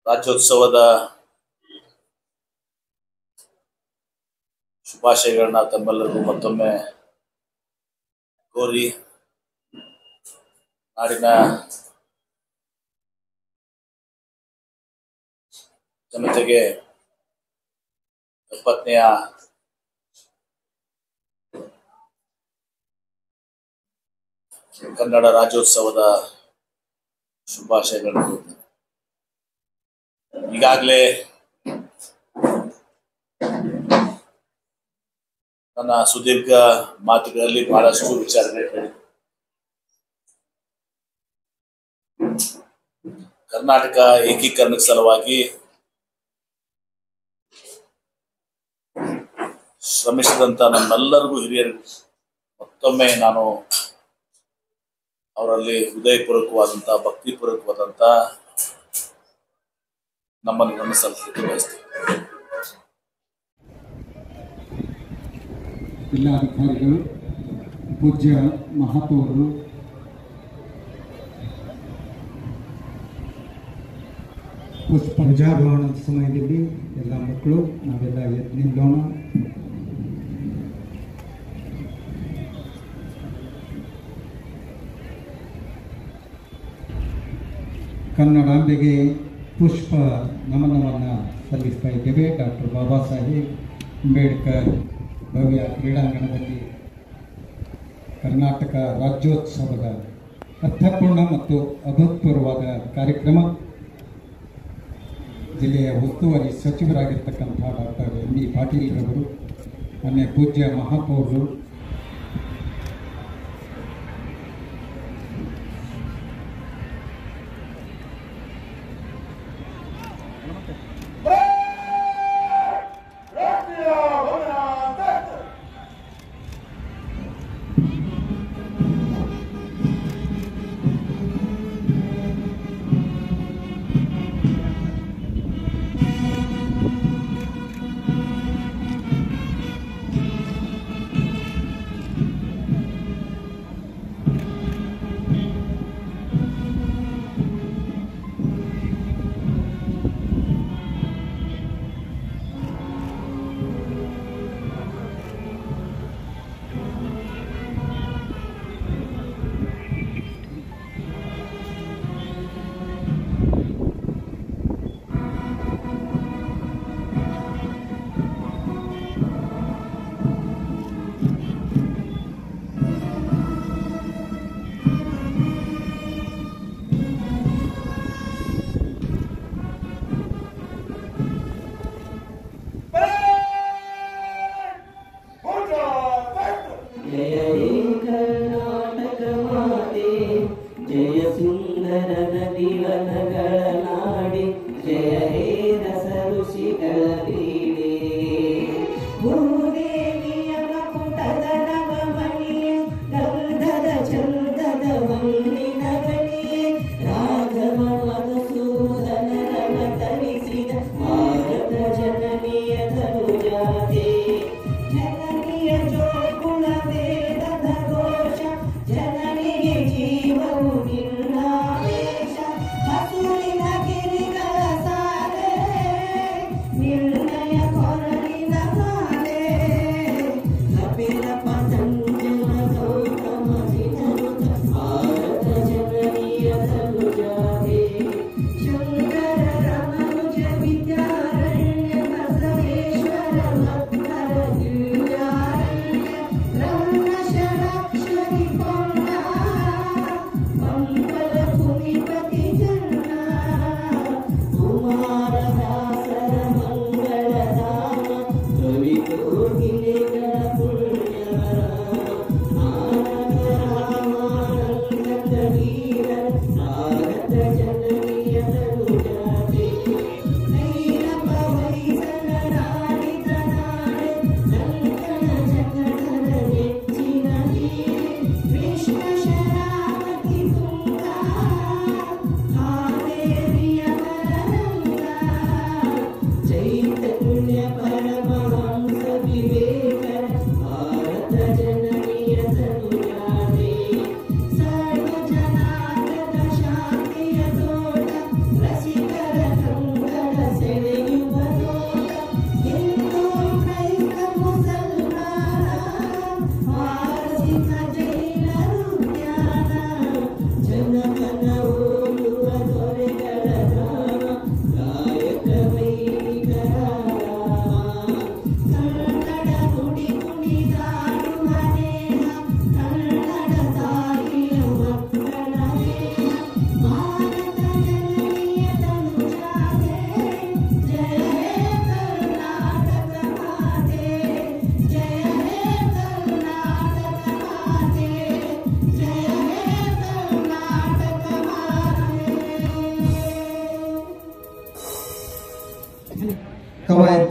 ರಾಜ್ಯೋತ್ಸವದ ಶುಭಾಶಯಗಳನ್ನ ತಮ್ಮೆಲ್ಲರಿಗೂ ಮತ್ತೊಮ್ಮೆ ಕೋರಿ ನಾಡಿನ ಜನತೆಗೆ 70ನೇ ಕನ್ನಡ ರಾಜ್ಯೋತ್ಸವದ ಶುಭಾಶಯಗಳನ್ನು ಈಗಾಗಲೇ ನನ್ನ ಸುದೀರ್ಘ ಮಾತುಗಳಲ್ಲಿ ಬಹಳಷ್ಟು ವಿಚಾರಗಳು ಹೇಳಿದೆ. ಕರ್ನಾಟಕ ಏಕೀಕರಣದ ಸಲುವಾಗಿ ಶ್ರಮಿಸಿದಂತ ನಮ್ಮೆಲ್ಲರಿಗೂ ಹಿರಿಯರಿಗೂ ಮತ್ತೊಮ್ಮೆ ನಾನು ಅವರಲ್ಲಿ ಹೃದಯಪೂರ್ವಕವಾದಂಥ ಭಕ್ತಿಪೂರ್ವಕವಾದಂಥ ನಮ್ಮನ್ನು ಸಲ್ಲಿಸಲಿಕ್ಕೆ ಬಯಸ್ತೇನೆ. ಜಿಲ್ಲಾಧಿಕಾರಿಗಳು, ಪೂಜ್ಯ ಮಹಾಪೌರರು, ಪೂಜಾಭವನದ ಸಮಯದಲ್ಲಿ ಎಲ್ಲ ಮಕ್ಕಳು ನಾವೆಲ್ಲ ಎದ್ದು ನಿಲ್ಲೋಣ. ಕನ್ನಡಾಂಬೆಗೆ ಪುಷ್ಪ ನಮನವನ್ನು ಸಲ್ಲಿಸ್ತಾ ಇದ್ದೇವೆ. ಡಾಕ್ಟರ್ ಬಾಬಾ ಸಾಹೇಬ್ ಅಂಬೇಡ್ಕರ್ ಭವ್ಯ ಕ್ರೀಡಾಂಗಣದಲ್ಲಿ ಕರ್ನಾಟಕ ರಾಜ್ಯೋತ್ಸವದ ಅರ್ಥಪೂರ್ಣ ಮತ್ತು ಅಭೂತಪೂರ್ವವಾದ ಕಾರ್ಯಕ್ರಮ. ಜಿಲ್ಲೆಯ ಉಸ್ತುವಾರಿ ಸಚಿವರಾಗಿರ್ತಕ್ಕಂಥ ಡಾಕ್ಟರ್ ಎಂ ಬಿ ಪಾಟೀಲ್ ರವರು, ಮೊನ್ನೆ ಪೂಜ್ಯ ಮಹಾಪೌರರು, ನಿರ್ಣಯ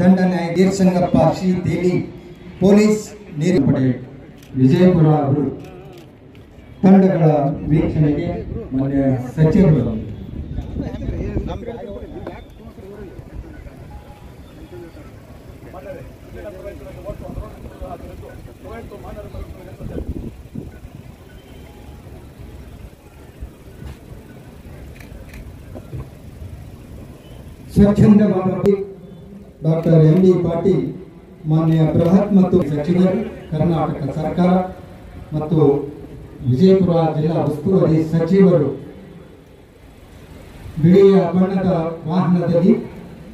ದಂಡ ನ್ಯಾಯಾಧೀಶ ಸಂಗಪ್ಪ ಶ್ರೀ ದೇಲಿ ಪೊಲೀಸ್ ನೀರು ಪಡೆ ವಿಜಯಪುರ ಅವರು ತಂಡಗಳ ವೀಕ್ಷಣೆಗೆ ಮಾನ್ಯ ಸಚಿವರು ಸ್ವಚ್ಛಂದವಾಗಿ ಡಾಕ್ಟರ್ ಎಂ ಡಿ ಪಾಟೀಲ್ ಮಾನ್ಯ ಬೃಹತ್ ಮತ್ತು ಸಚಿವರು ಕರ್ನಾಟಕ ಸರ್ಕಾರ ಮತ್ತು ವಿಜಯಪುರ ಜಿಲ್ಲಾ ಉಸ್ತುವಾರಿ ಸಚಿವರು ಬಿಳಿಯ ಬಣ್ಣದ ವಾಹನದಲ್ಲಿ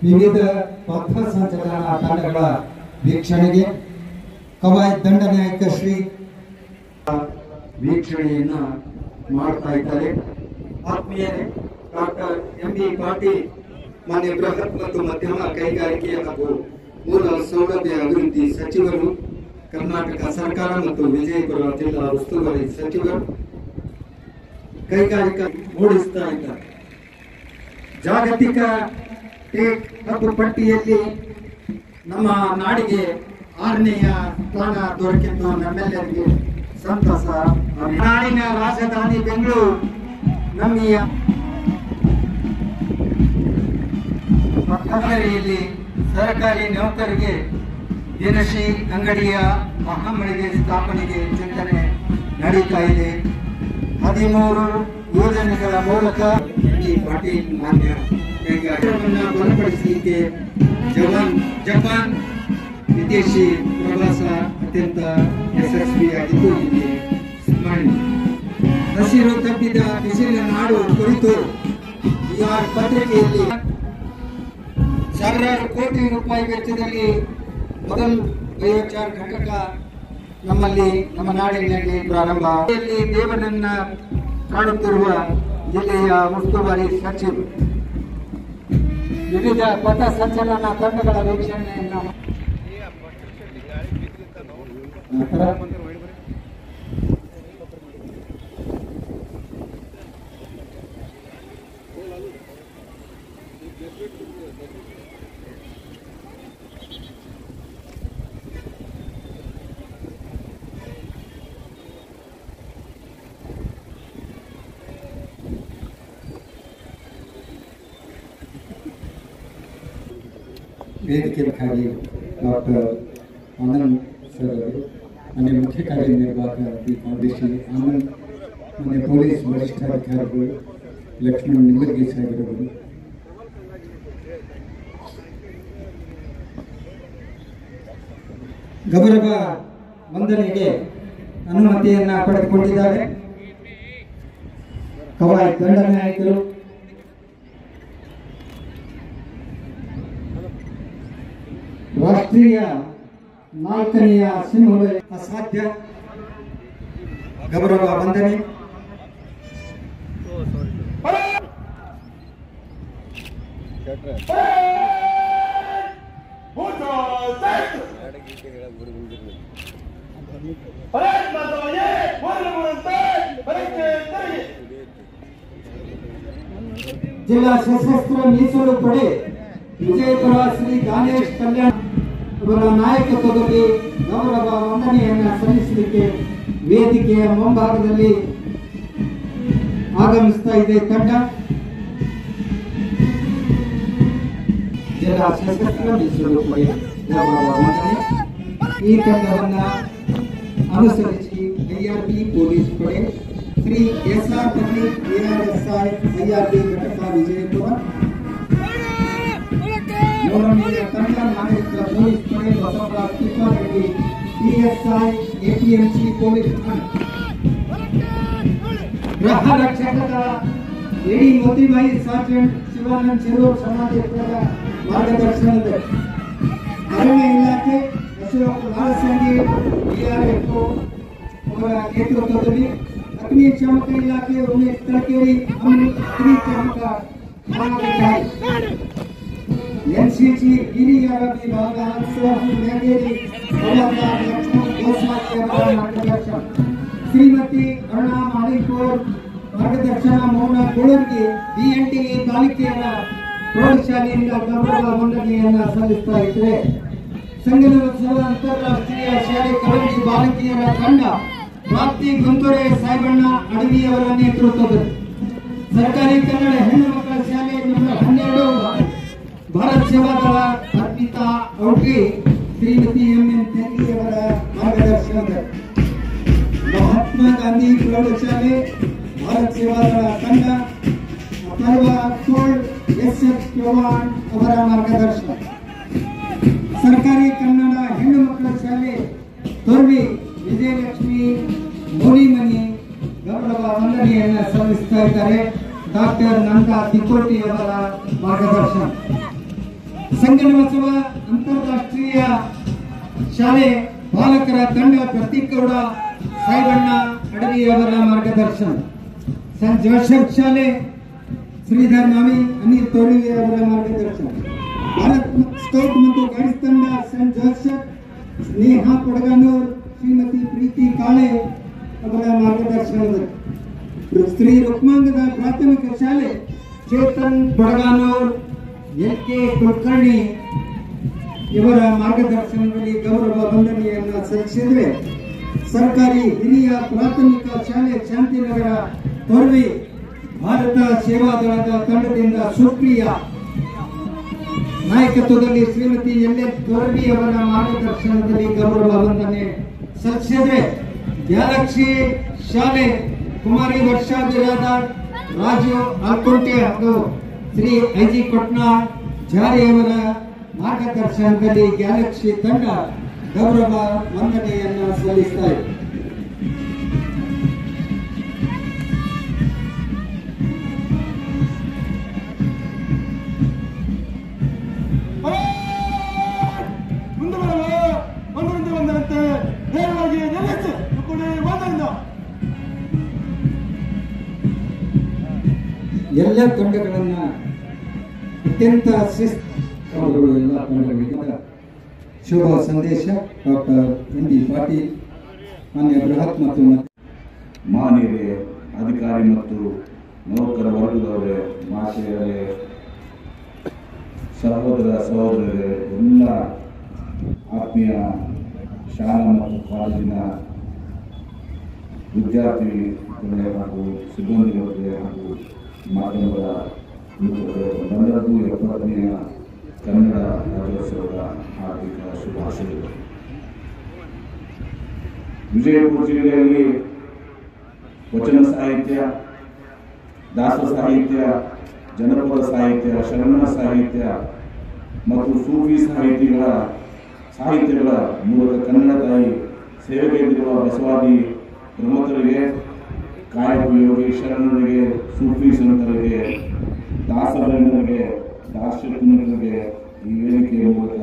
ವಿವಿಧ ಪಥ ಸಂಚಲನ ತಂಡಗಳ ವೀಕ್ಷಣೆಗೆ ಕವಾಯತ್ ದಂಡನಾಯಕ ಶ್ರೀ ವೀಕ್ಷಣೆಯನ್ನ ಮಾಡ್ತಾ ಇದ್ದಾರೆ. ಆತ್ಮೀಯರೇ, ಡಾಕ್ಟರ್ ಎಂ ಬಿ ಪಾಟೀಲ್ ಮಾನ್ಯ ಬೃಹತ್ ಮತ್ತು ಮಧ್ಯಮ ಕೈಗಾರಿಕೆ ಹಾಗೂ ಮೂಲ ಸೌಲಭ್ಯ ಅಭಿವೃದ್ಧಿ ಸಚಿವರು, ಕರ್ನಾಟಕ ಸರ್ಕಾರ ಮತ್ತು ವಿಜಯಪುರ ಜಿಲ್ಲಾ ಉಸ್ತುವಾರಿ ಸಚಿವರು ಕೈಗಾರಿಕಾ ಮೂಡಿಸ್ತಾ ಇದ್ದಾರೆ. ಜಾಗತಿಕ ಟೇಕ್ ಹಬ್ ಪಟ್ಟಿಯಲ್ಲಿ ನಮ್ಮ ನಾಡಿಗೆ 6ನೇಯ ಸ್ಥಾನ ದೊರಕಿದ್ದು ನಮ್ಮೆಲ್ಲರಿಗೆ ಸಂತಸ. ನಾಡಿನ ರಾಜಧಾನಿ ಬೆಂಗಳೂರು ನಮ್ಮಿಯ ಮಕ್ಕಳಲ್ಲಿ ಸರ್ಕಾರಿ ನೌಕರಿಗೆ ದಿನಸಿ ಅಂಗಡಿಯ ಮಹಾಮಳಿಗೆ ಸ್ಥಾಪನೆಗೆ ಚಿಂತನೆ ನಡೀತಾ ಇದೆ. 13 ಯೋಜನೆಗಳ ಮೂಲಕ ಡಿ ಪಾಟೀಲ್ ಮಾನ್ಯ ಕೈಗಾರಿಕೆಯನ್ನು ಬಲಪಡಿಸಲಿಕ್ಕೆ ಜಪಾನ್ ವಿದೇಶಿ ಪ್ರವಾಸ ಅತ್ಯಂತ ಯಶಸ್ವಿಯಾಗಿದ್ದು ಇಲ್ಲಿ ಸ್ಮರಣೆ. ಹಸಿರು ತಪ್ಪಿದ ಬಿಸಿಲಿನ ನಾಡು ಕುರಿತು ಪತ್ರಿಕೆಯಲ್ಲಿ ಸಾವಿರಾರು ಕೋಟಿ ರೂಪಾಯಿ ವೆಚ್ಚದಲ್ಲಿ ಮೊದಲು ಬಯೋಚಾರ್ ಘಟಕ ನಮ್ಮಲ್ಲಿ ನಮ್ಮ ನಾಡಿನಲ್ಲಿ ಪ್ರಾರಂಭ. ದೇವನನ್ನ ಕಾಣುತ್ತಿರುವ ಜಿಲ್ಲೆಯ ಉಸ್ತುವಾರಿ ಸಚಿವರು ವಿವಿಧ ಪಥ ಸಂಚಲನ ತಂಡಗಳ ವೀಕ್ಷಣೆಯನ್ನು ವೇದಿಕೆಯಾಗಿ ಡಾಕ್ಟರ್ ಆನಂದ್ ಸರ್ ಅವರು, ಮಾನ್ಯ ಮುಖ್ಯ ಕಾರ್ಯನಿರ್ವಾಹಕ ದಿ ಫೌಂಡೇಶನ್ ಆನಂದ್, ಮಾನ್ಯ ಪೊಲೀಸ್ ವರಿಷ್ಠಾಧಿಕಾರಿಗಳು ಲಕ್ಷ್ಮಣ್ ನಿಂಬರ್ಗಿ ಸಾಹೇಬರು, ಗೌರವ ವಂದನೆಗೆ ಅನುಮತಿಯನ್ನ ಪಡೆದುಕೊಂಡಿದ್ದಾರೆ. ಕವಾಯತ್ ದಂಡನಾಯಕರು ರಾಷ್ಟ್ರೀಯ 4ನೇಯ ಸಿಂಹದ ಅಸಾಧ್ಯ ಗೌರವ ವಂದನೆ. ಜಿಲ್ಲಾ ಸಶಸ್ತ್ರ ಮೀಸಲು ಪಡೆ ವಿಜಯಪುರ ಶ್ರೀ ಗಾನೇಶ್ ಕಲ್ಯಾಣ ಅವರ ನಾಯಕತ್ವದಲ್ಲಿ ಗೌರವ ವಂದನೆಯನ್ನು ಸಲ್ಲಿಸಲಿಕ್ಕೆ ವೇದಿಕೆಯ ಮುಂಭಾಗದಲ್ಲಿ ಆಗಮಿಸ್ತಾ ಇದೆ ತಂಡ. ಜಿಲ್ಲಾ ಸಶಸ್ತ್ರ ಮೀಸಲು ಪಡೆ ಗೌರವ ವಂದನೆ. ಈ ತಂಡವನ್ನ ಅನುಸರಿಸಿ ಐಆರ್ಬಿ ಪೊಲೀಸ್ ಪಡೆ Shri SR public ARSI IRB ಘಟಕ ವಿಜಯಪುರ, 7ನೇಯ ಕನ್ನಡ ನಾಗರಿಕ ಪೊಲೀಸ್ ಪಡೆ Basavaraj Tippareddy PSI APMC police ಗೃಹ ರಕ್ಷಕರ ಎಡಿ ಮೋತಿಬಾಯಿ ಸಾರ್ಜೆಂಟ್ ಶಿವಾನಂದ್ ಚೆರೂರ್ ಸಮಾಜದ ಮಾರ್ಗದರ್ಶನದ ಅರಣ್ಯ ಇಲಾಖೆ ಅಶೋಕ್ ಲಾಲ್ಸಂಗಿ DRF ಅವರ ನೇತೃತ್ವದಲ್ಲಿ ಅಗ್ನಿಶಾಮಕ ಇಲಾಖೆ ಉಮೇಶ್ ತಳಕೇರಿ ಅಗ್ನಿಶಾಮಕ NCC ಹಿರಿಯರ ವಿಭಾಗ ನ್ಯಾಯೇರಿ ಮಾರ್ಗದರ್ಶನ, ಶ್ರೀಮತಿ ಅರುಣಾ ಮಾಲಿಕೂರ್ ಮಾರ್ಗದರ್ಶನ, ಮೌನ ಗೋಳರ್ಗಿ BNTE ತಾಲೂಕಿನ ಪ್ರೌಢಶಾಲೆಯಿಂದ ಗೌರವ ವಂದನೆಯನ್ನ ಸಲ್ಲಿಸ್ತಾ ಇದ್ರೆ ಸಂಗಮೇಶ್ವರ ಅಂತಾರಾಷ್ಟ್ರೀಯ ಶಾಲೆ ಕಬಡ್ಡಿ ಬಾಲಕಿಯರ ತಂಡ ಪ್ರಾಪ್ತಿ ಗುಂತೂರೆ ಸಾಹೇಬಣ್ಣ ಅಡವಿಯವರ ನೇತೃತ್ವದಲ್ಲಿ ಸರ್ಕಾರಿ ಕನ್ನಡ ಹೆಣ್ಣು ಮಕ್ಕಳ ಶಾಲೆ ನಂಬರ್ 12 ಭಾರತ್ ಸೇವಾದಳ ಅರ್ಪಿತಾ ಔಟ್ರಿ ಶ್ರೀಮತಿ ಎಂ.ಎನ್. ತೆಂಗಿಯವರ ಮಾರ್ಗದರ್ಶನದಲ್ಲಿ ಮಹಾತ್ಮ ಗಾಂಧಿ ಪ್ರೌಢಶಾಲೆ ಭಾರತ್ ಸೇವಾದಳ ತಂಡ ಪರ್ವ ಕೋಲ್ಡ್ ಎಸ್.ಎಫ್. ಚೌಹಾಣ್ ಅವರ ಮಾರ್ಗದರ್ಶನ ಸರ್ಕಾರಿ ಕನ್ನಡ ಹೆಣ್ಣು ಮಕ್ಕಳ ಶಾಲೆ ತೊರ್ವಿ ವಿಜಯಲಕ್ಷ್ಮಿ ಮೋಲಿಮನಿ ಗೌರವ ವಂದನೆಯನ್ನು ಸಲ್ಲಿಸ್ತಾ ಇದ್ದಾರೆ. ಡಾಕ್ಟರ್ ನಂದಾ ತಿಕೋಟಿ ಅವರ ಮಾರ್ಗದರ್ಶನ ಸಂಗಮೇಶ್ವರ ಅಂತಾರಾಷ್ಟ್ರೀಯ ಶಾಲೆ ಬಾಲಕರ ತಂಡ ಪ್ರತೀಕೌಡ ಸಾಹೇಬಣ್ಣ ಅಡವಿಯವರ ಮಾರ್ಗದರ್ಶನ ಸೆಂಟ್ ಜೋಸೆಫ್ ಶಾಲೆ ಶ್ರೀಧರ್ ನಾಮಿ ಅನಿಲ್ ತೋರಿವಿ ಅವರ ಮಾರ್ಗದರ್ಶನ ಭಾರತ್ ಸ್ಕೌಟ್ ಮತ್ತು ಗೈಡ್ಸ್ ತಂಡ ಸೆಂಟ್ ಜೋಸೆಫ್ ಸ್ನೇಹಾ ಪಡಗಾನೂರ್ ಶ್ರೀಮತಿ ಪ್ರೀತಿ ಕಾಳೆ ಅವರ ಮಾರ್ಗದರ್ಶನದಲ್ಲಿ ಶ್ರೀ ರುಕ್ಮಾಂಗದ ಪ್ರಾಥಮಿಕ ಶಾಲೆ ಚೇತನ್ ಪಡಗಾನೂರ್ ಎಲ್.ಕೆ. ಕುಲಕರ್ಣಿ ಇವರ ಮಾರ್ಗದರ್ಶನದಲ್ಲಿ ಗೌರವ ವಂದನೆಯನ್ನು ಸಲ್ಲಿಸಿದರೆ ಸರ್ಕಾರಿ ಹಿರಿಯ ಪ್ರಾಥಮಿಕ ಶಾಲೆ ಶಾಂತಿನಗರ ತೊರ್ವಿ ಭಾರತ ಸೇವಾದಳದ ತಂಡದಿಂದ ಸುಪ್ರಿಯಾ ನಾಯಕತ್ವದಲ್ಲಿ ಶ್ರೀಮತಿ ಎಲ್.ಎಸ್. ತೊರ್ವಿ ಅವರ ಮಾರ್ಗದರ್ಶನದಲ್ಲಿ ಗೌರವ ವಂದನೆ ಸಲ್ಲಿಸಿದರೆ ಗ್ಯಾಲಕ್ಸಿ ಶಾಲೆ ಕುಮಾರಿ ವರ್ಷಾ ಬಿರಾದಾರ್ ರಾಜು ಆಲ್ಕೋಟೆ ಹಾಗೂ ಶ್ರೀ ಐಜಿ ಕೊಟ್ನಾಳ್ ಜಾರಿ ಅವರ ಮಾರ್ಗದರ್ಶನದಲ್ಲಿ ಗ್ಯಾಲಕ್ಸಿ ತಂಡ ಗೌರವ ವಂದನೆಯನ್ನು ಸಲ್ಲಿಸ್ತಾ ಇದೆ. ಎಲ್ಲ ತಂಡಗಳನ್ನ ಅತ್ಯಂತ ಶಿಸ್ತು ಎಲ್ಲ ತಂಡಗಳಿಗೆ ಶುಭ ಸಂದೇಶ ಡಾಕ್ಟರ್ ಎನ್.ಡಿ. ಪಾಟೀಲ್ ಮಾನ್ಯ ಬೃಹತ್ ಮತ್ತು ಮಾನ್ಯರೇ, ಅಧಿಕಾರಿ ಮತ್ತು ನೌಕರ ವರ್ಗದವರೇ, ಮಾತೆಯರೇ, ಸಹೋದರ ಸಹೋದರರೇ, ಎಲ್ಲ ಆತ್ಮೀಯ ಶಾಲಾ ಮತ್ತು ಕಾಲೇಜಿನ ವಿದ್ಯಾರ್ಥಿಗಳೇ ಹಾಗೂ ಸಿಬ್ಬಂದಿಗಳೇ ಹಾಗೂ ಮಾಧ್ಯಮದ ಮಿತ್ರರೇ, ಎಲ್ಲರಿಗೂ 70ನೇ ಕನ್ನಡ ರಾಜ್ಯೋತ್ಸವದ ಹಾರ್ದಿಕ ಶುಭಾಶಯಗಳು. ವಿಜಯಪುರ ಜಿಲ್ಲೆಯಲ್ಲಿ ವಚನ ಸಾಹಿತ್ಯ, ದಾಸ ಸಾಹಿತ್ಯ, ಜನಪದ ಸಾಹಿತ್ಯ, ಶರಣ ಸಾಹಿತ್ಯ ಮತ್ತು ಸೂಫಿ ಸಾಹಿತ್ಯಗಳ ಮೂಲಕ ಕನ್ನಡ ತಾಯಿ ಸೇವೆಗೈದಿರುವ ಬಸವಾದಿ ಪ್ರಮುಖರಿಗೆ, ಕಾಯಕ ಯೋಗಿ ಶರಣರಿಗೆ, ಸೂಫಿ ಸಂತರಿಗೆ, ದಾಸರರಿಗೆ, ದಾರ್ಶನಿಕರಿಗೆ ಈ ವೇದಿಕೆಯ ಮೂಲಕ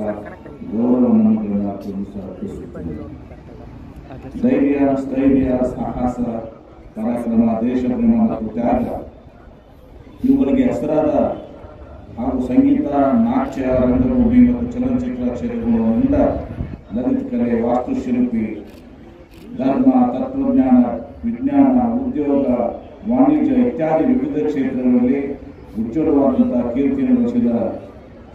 ಗೌರವ ನಮನಗಳನ್ನು ಅರ್ಪಿಸುತ್ತೇನೆ. ಧೈರ್ಯ, ಸ್ಥೈರ್ಯ, ಸಾಹಸ, ಪರಾಕ್ರಮ, ದೇಶಪ್ರೇಮ ಮತ್ತು ತ್ಯಾಗ ಇವುಗಳಿಗೆ ಹೆಸರಾದ ಹಾಗೂ ಸಂಗೀತ, ನಾಟ್ಯ, ರಂಗಭೂಮಿ ಮತ್ತು ಚಲನಚಿತ್ರ ಕ್ಷೇತ್ರಗಳಿಂದ ಲಲಿತ ಕಲೆ, ವಾಸ್ತುಶಿಲ್ಪಿ, ಧರ್ಮ, ತತ್ವಜ್ಞಾನ, ವಿಜ್ಞಾನ, ಉದ್ಯೋಗ, ವಾಣಿಜ್ಯ ಇತ್ಯಾದಿ ವಿವಿಧ ಕ್ಷೇತ್ರಗಳಲ್ಲಿ ಉಜ್ವಲವಾದಂತಹ ಕೀರ್ತಿಯನ್ನು ಗಳಿಸಿದ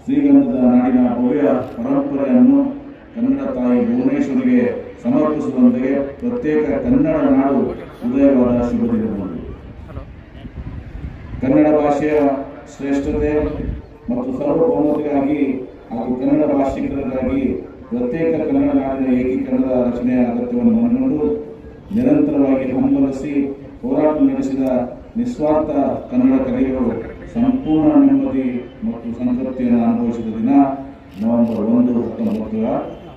ಶ್ರೀಗಂಧದ ನಾಡಿನ ಭವ್ಯ ಪರಂಪರೆಯನ್ನು ಕನ್ನಡ ತಾಯಿ ಭುವನೇಶ್ವರಿಗೆ ಸಮರ್ಪಿಸುವಂತೆಯೇ ಪ್ರತ್ಯೇಕ ಕನ್ನಡ ನಾಡು ಉದಯವಾದ ಶುಭ ದಿನದಂದು ಕನ್ನಡ ಭಾಷೆಯ ಶ್ರೇಷ್ಠತೆ ಮತ್ತು ಸಾರ್ವಭೌಮತೆಗಾಗಿ ಹಾಗೂ ಕನ್ನಡ ಭಾಷಿಕರಿಗಾಗಿ ಪ್ರತ್ಯೇಕ ಕನ್ನಡ ನಾಡಿನ ಏಕೀಕರಣದ ರಚನೆಯ ಅಗತ್ಯವನ್ನು ಮನಗಂಡು ನಿರಂತರವಾಗಿ ಹಂಬಲಿಸಿ ಹೋರಾಟ ನಡೆಸಿದ ನಿಸ್ವಾರ್ಥ ಕನ್ನಡ ಕಲೆಗಳು ಸಂಪೂರ್ಣ ನೆಮ್ಮದಿ ಮತ್ತು ಸಂತೃಪ್ತಿಯನ್ನು ಅನುಭವಿಸಿದ ದಿನ ನವೆಂಬರ್ 1, 1900